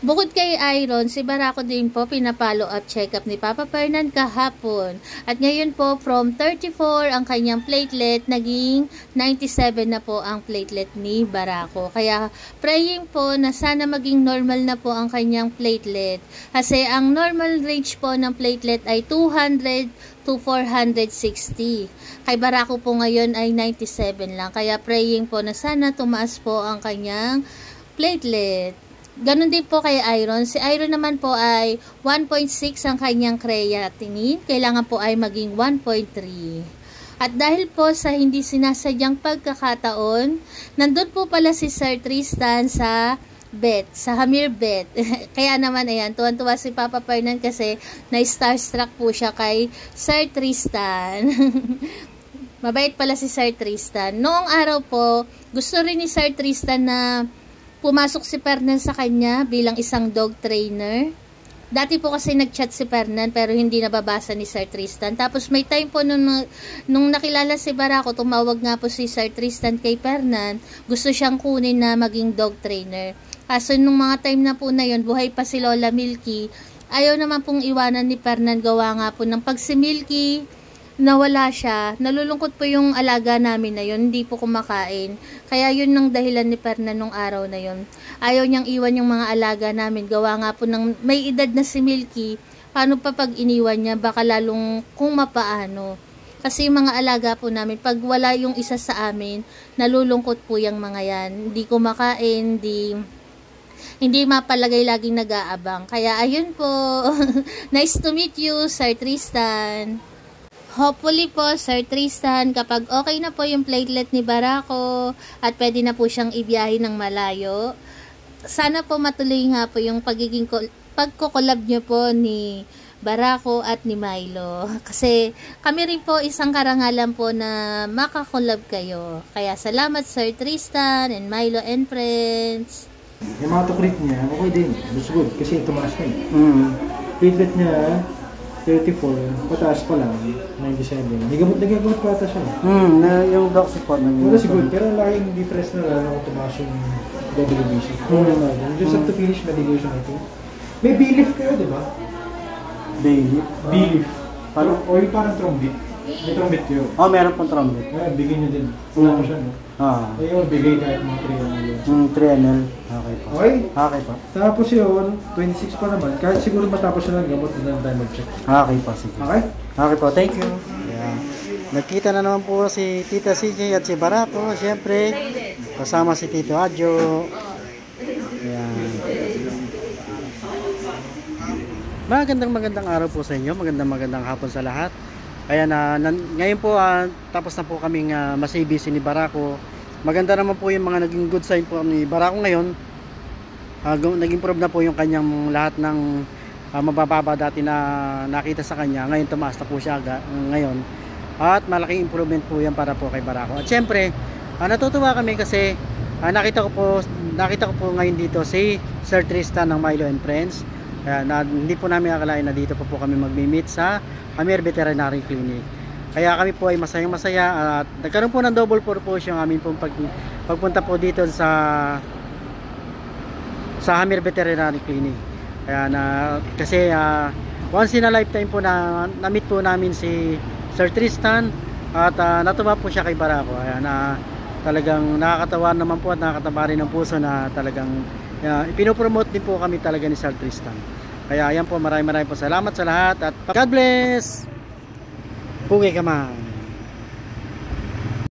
Bukod kay Iron, si Barako din po pinapollow up check-up ni Papa Fernan kahapon. At ngayon po, from 34 ang kanyang platelet, naging 97 na po ang platelet ni Barako. Kaya praying po na sana maging normal na po ang kanyang platelet. Kasi ang normal range po ng platelet ay 200 to 460. Kay Barako po ngayon ay 97 lang. Kaya praying po na sana tumaas po ang kanyang platelet. Ganon din po kay Iron. Si Iron naman po ay 1.6 ang kanyang creatinine. Kailangan po ay maging 1.3. At dahil po sa hindi sinasadyang pagkakataon, nandun po pala si Sir Tristan sa bet, sa Hamir bet. Kaya naman ayan, tuwan-tuwa si Papa Fernan kasi na-starstruck po siya kay Sir Tristan. Mabait pala si Sir Tristan. Noong araw po, gusto rin ni Sir Tristan na pumasok si Fernan sa kanya bilang isang dog trainer. Dati po kasi nag-chat si Fernan pero hindi nababasa ni Sir Tristan. Tapos may time po nung nakilala si Barako, tumawag nga po si Sir Tristan kay Fernan. Gusto siyang kunin na maging dog trainer. Kaso nung mga time na po na yun, buhay pa si Lola Milky, ayaw naman pong iwanan ni Fernan, gawa nga po ng pag si Milky nawala siya, nalulungkot po yung alaga namin na yun, hindi po kumakain. Kaya yun ang dahilan ni Fernan nung araw na yun. Ayaw niyang iwan yung mga alaga namin, gawa nga po ng may edad na si Milky, paano pa pag iniwan niya, baka lalong kung mapaano. Kasi yung mga alaga po namin, pag wala yung isa sa amin, nalulungkot po yung mga yan. Hindi kumakain, hindi mapalagay laging nag-aabang. Kaya ayun po, nice to meet you, Sir Tristan. Hopefully po, Sir Tristan, kapag okay na po yung platelet ni Barako at pwede na po siyang ibiyahe ng malayo, sana po matuloy nga po yung pagkukolab nyo po ni Barako at ni Milo. Kasi kami rin po isang karangalan po na makakolab kayo. Kaya salamat Sir Tristan and Milo and friends. Yung mga tukrit niya, okay din. That's good. Kasi tumaas na eh. Platelet niya, 34, pataas pa lang, 97. Nagagamot pa ata siya. Yung doxy po. Wala siguro, pero ang laking difference na lang kung tumaas yung WBC. Just have to finish medication natin. May B-leaf kayo, di ba? B-leaf? B-leaf. O yung parang trombit. May trombit kayo. Oh, meron pong trombit. Bigyan nyo din. Wala ko siya, no? Yung bigay kahit mga 3 ml. 3 ml. Okay po. Okay? Okay po. Tapos yun, 26 pa naman. Kahit siguro matapos na lang gamot na lang tayo mag-check. Okay po, sige. Okay? Okay po, thank you. Yeah. Nagkita na naman po si Tita CJ at si Barako. Siyempre, kasama si Tito Adjo. Ayan. Magandang araw po sa inyo. Magandang hapon sa lahat. Ayan, ngayon po, tapos na po kaming masibisi ni Barako. Maganda naman po yung mga naging good sign po ni Barako ngayon. Naging improve na po yung kanyang lahat ng mabababa dati na nakita sa kanya. Ngayon tumaas na po siya ngayon. At malaking improvement po yan para po kay Barako. At syempre, natutuwa kami kasi nakita ko po ngayon dito si Sir Tristan ng Milo and Friends. Hindi po namin akalain na dito po kami magmi-meet sa Hamir Veterinary Clinic. Kaya kami po ay masayang-masaya at nagkaroon po ng double purpose yung aming pong pagpunta po dito sa Hamir Veterinary Clinic. Kaya kasi once in a lifetime po na-meet po namin si Sir Tristan at natuwa po siya kay Barako. Kaya talagang nakakatawa naman po at nakakataba rin ng puso na talagang ipinopromote din po kami talaga ni Sir Tristan. Kaya ayan po, maraming po salamat sa lahat at God bless! Pugay ka man!